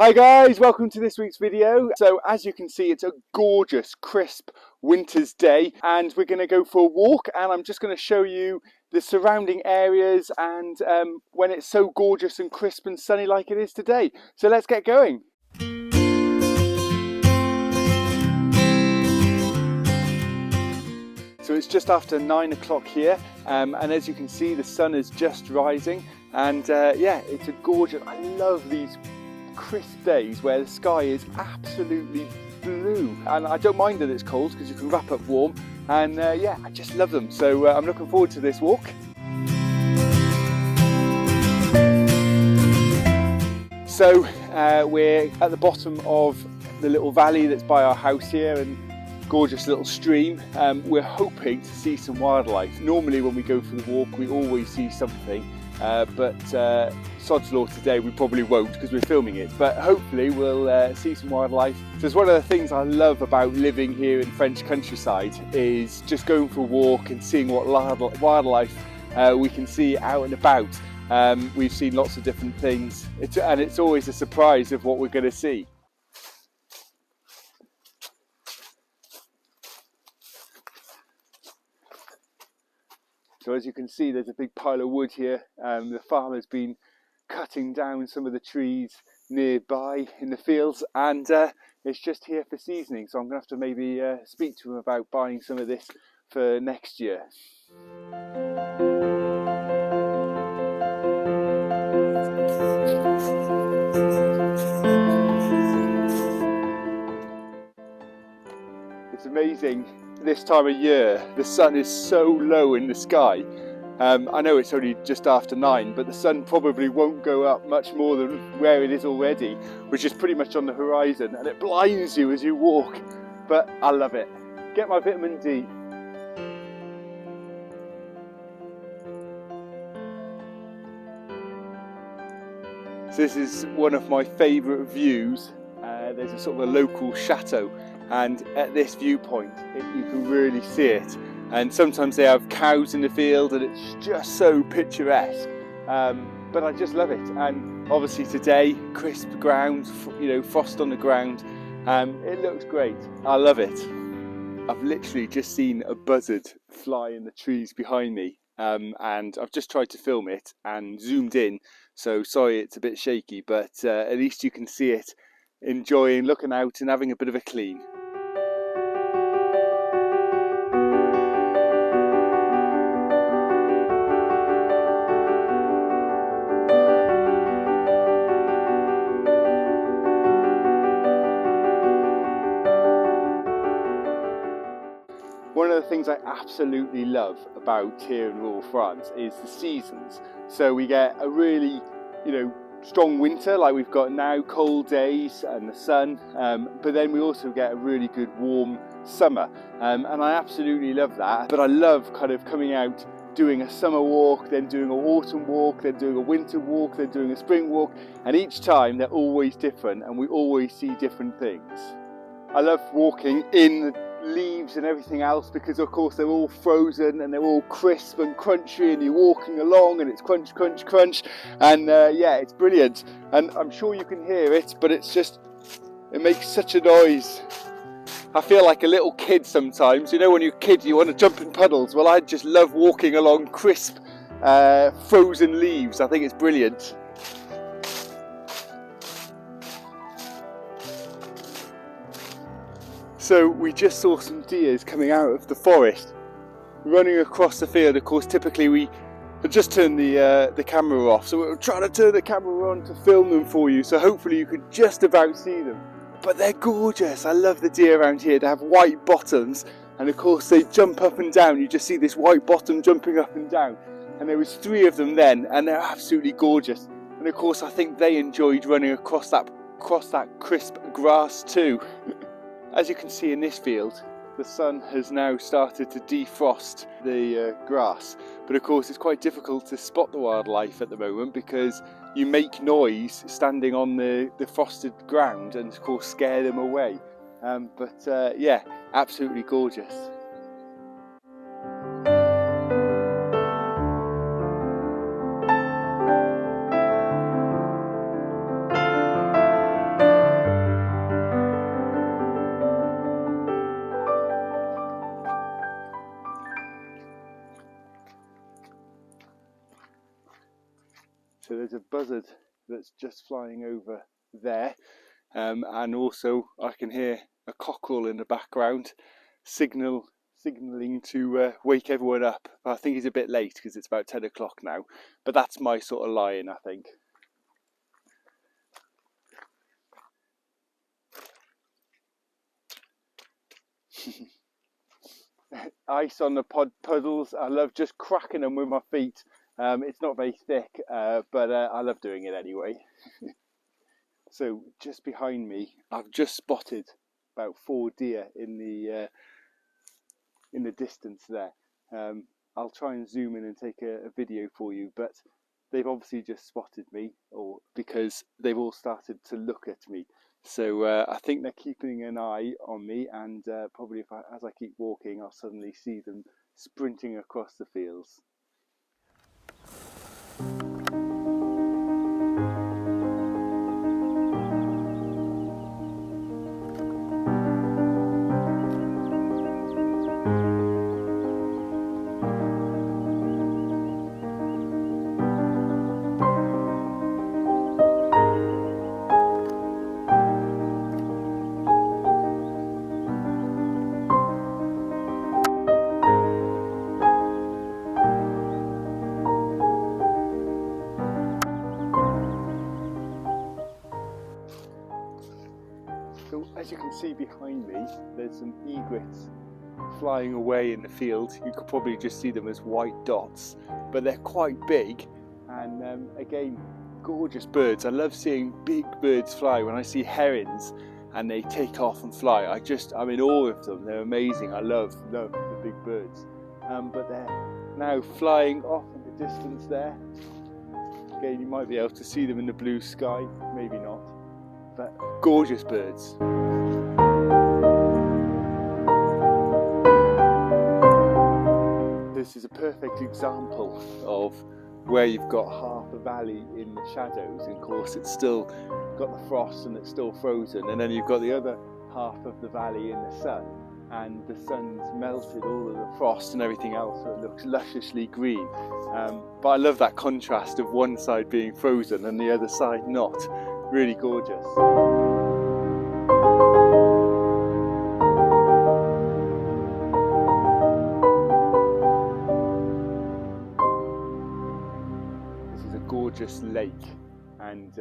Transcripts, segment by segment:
Hi guys, welcome to this week's video. So as you can see, it's a gorgeous, crisp winter's day and we're going to go for a walk, and I'm just going to show you the surrounding areas and when it's so gorgeous and crisp and sunny like it is today. So let's get going. So it's just after 9 o'clock here, and as you can see, the sun is just rising, and yeah, it's a gorgeous, I love these crisp days where the sky is absolutely blue, and I don't mind that it's cold because you can wrap up warm, and yeah, I just love them. So I'm looking forward to this walk. So we're at the bottom of the little valley that's by our house here, and gorgeous little stream. We're hoping to see some wildlife. Normally when we go for the walk we always see something, but sod's law today we probably won't because we're filming it, but hopefully we'll see some wildlife. So it's one of the things I love about living here in French countryside, is just going for a walk and seeing what wildlife we can see out and about. We've seen lots of different things, and it's always a surprise of what we're going to see. So as you can see, there's a big pile of wood here. The farmer's been cutting down some of the trees nearby in the fields, and it's just here for seasoning. So I'm going to have to maybe speak to him about buying some of this for next year. It's amazing. This time of year the sun is so low in the sky. I know it's only just after 9, but the sun probably won't go up much more than where it is already, which is pretty much on the horizon, and it blinds you as you walk, but I love it. Get my vitamin D. So this is one of my favourite views. There's a sort of a local chateau, and at this viewpoint you can really see it, and sometimes they have cows in the field and it's just so picturesque, but I just love it. And obviously today, crisp ground, you know, frost on the ground, it looks great. I love it. I've literally just seen a buzzard fly in the trees behind me, and I've just tried to film it and zoomed in, so sorry it's a bit shaky, but at least you can see it enjoying looking out and having a bit of a clean. One of the things I absolutely love about here in rural France is the seasons. So we get a really, you know, strong winter like we've got now, cold days and the sun, but then we also get a really good warm summer, and I absolutely love that. But I love kind of coming out, doing a summer walk, then doing an autumn walk, then doing a winter walk, then doing a spring walk, and each time they're always different and we always see different things. I love walking in the leaves and everything else because of course they're all frozen and they're all crisp and crunchy, and you're walking along and it's crunch, crunch, crunch, and yeah, it's brilliant. And I'm sure you can hear it, but it's just, it makes such a noise. I feel like a little kid sometimes. You know, when you're a kid you want to jump in puddles. Well, I just love walking along crisp frozen leaves. I think it's brilliant. So we just saw some deers coming out of the forest, running across the field. Of course, typically we just turn the camera off, so we're trying to turn the camera on to film them for you, so hopefully you could just about see them. But they're gorgeous. I love the deer around here. They have white bottoms, and of course they jump up and down. You just see this white bottom jumping up and down, and there was 3 of them then, and they're absolutely gorgeous. And of course I think they enjoyed running across that crisp grass too. As you can see in this field, the sun has now started to defrost the grass, but of course it's quite difficult to spot the wildlife at the moment because you make noise standing on the frosted ground and of course scare them away. But yeah, absolutely gorgeous. So there's a buzzard that's just flying over there, and also I can hear a cockerel in the background signalling to wake everyone up. I think he's a bit late because it's about 10 o'clock now, but that's my sort of lion, I think. Ice on the puddles. I love just cracking them with my feet. It's not very thick, but I love doing it anyway. So just behind me, I've just spotted about 4 deer in the distance there. I'll try and zoom in and take a video for you, but they've obviously just spotted me, or because they've all started to look at me. So I think they're keeping an eye on me, and probably as I keep walking, I'll suddenly see them sprinting across the fields. So as you can see behind me, there's some egrets flying away in the field. You could probably just see them as white dots, but they're quite big, and again, gorgeous birds. I love seeing big birds fly. When I see herons and they take off and fly, I'm in awe of them. They're amazing. I love the big birds. But they're now flying off in the distance there. Again, you might be able to see them in the blue sky, maybe not. But gorgeous birds. This is a perfect example of where you've got half a valley in the shadows, and of course it's still got the frost and it's still frozen, and then you've got the other half of the valley in the sun, and the sun's melted all of the frost and everything else, so it looks lusciously green. But I love that contrast of one side being frozen and the other side not. Really gorgeous. This is a gorgeous lake, and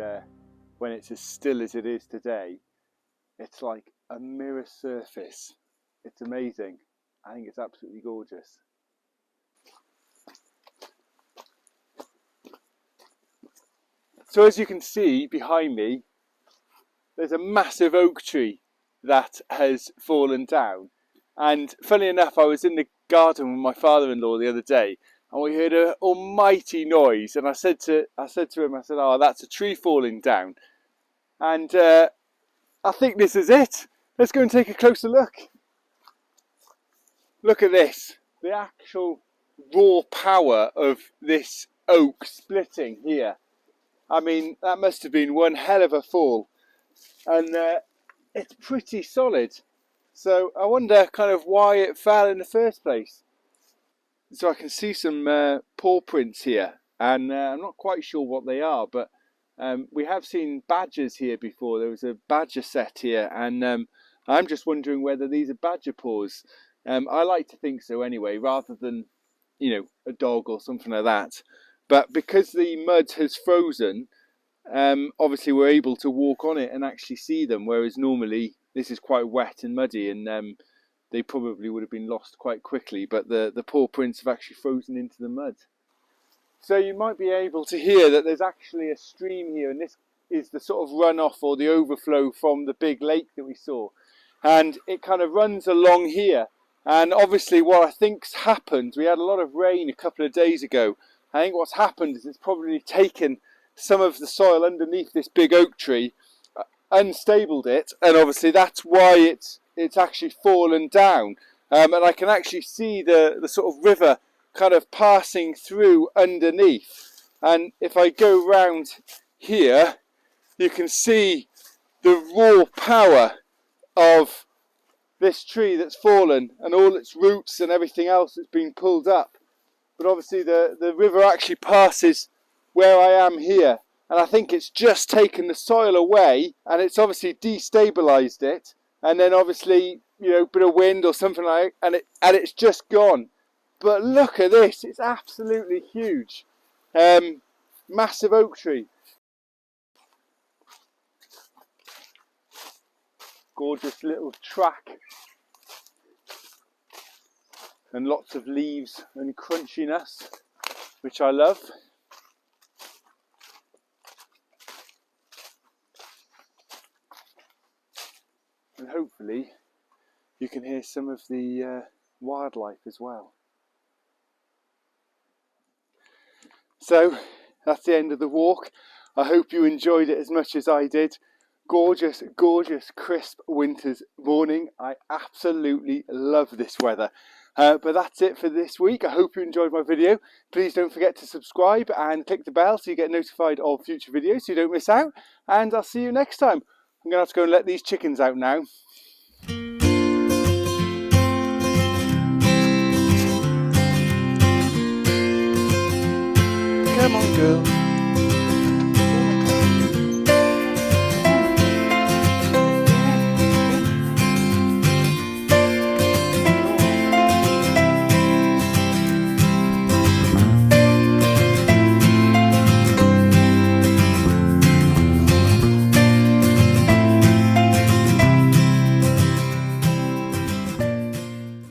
when it's as still as it is today, it's like a mirror surface. It's amazing. I think it's absolutely gorgeous. So as you can see behind me, there's a massive oak tree that has fallen down. And funny enough, I was in the garden with my father-in-law the other day, and we heard an almighty noise. And I said to him, "Oh, that's a tree falling down." And I think this is it. Let's go and take a closer look. Look at this. The actual raw power of this oak splitting here. I mean, that must have been one hell of a fall, and it's pretty solid. So I wonder kind of why it fell in the first place. So I can see some paw prints here, and I'm not quite sure what they are, but we have seen badgers here before. There was a badger set here, and I'm just wondering whether these are badger paws. I like to think so anyway, rather than, a dog or something like that. But because the mud has frozen, obviously we're able to walk on it and actually see them, whereas normally this is quite wet and muddy, and they probably would have been lost quite quickly, but the paw prints have actually frozen into the mud. So you might be able to hear that there's actually a stream here, and this is the sort of runoff or the overflow from the big lake that we saw, and it kind of runs along here. And obviously what I think's happened, we had a lot of rain a couple of days ago. I think what's happened is it's probably taken some of the soil underneath this big oak tree, unstabled it, and obviously that's why it's actually fallen down. And I can actually see the sort of river kind of passing through underneath. And if I go round here, you can see the raw power of this tree that's fallen, and all its roots and everything else that's been pulled up. But obviously the river actually passes where I am here, and I think it's just taken the soil away, and it's obviously destabilized it, and then obviously, you know, a bit of wind or something like that, and it's just gone. But look at this, it's absolutely huge. Massive oak tree. Gorgeous little track. And lots of leaves and crunchiness, which I love. And hopefully you can hear some of the wildlife as well. So that's the end of the walk. I hope you enjoyed it as much as I did. Gorgeous, gorgeous, crisp winter's morning. I absolutely love this weather. But that's it for this week. I hope you enjoyed my video. Please don't forget to subscribe and click the bell so you get notified of future videos so you don't miss out. And I'll see you next time. I'm going to have to go and let these chickens out now. Come on, girl.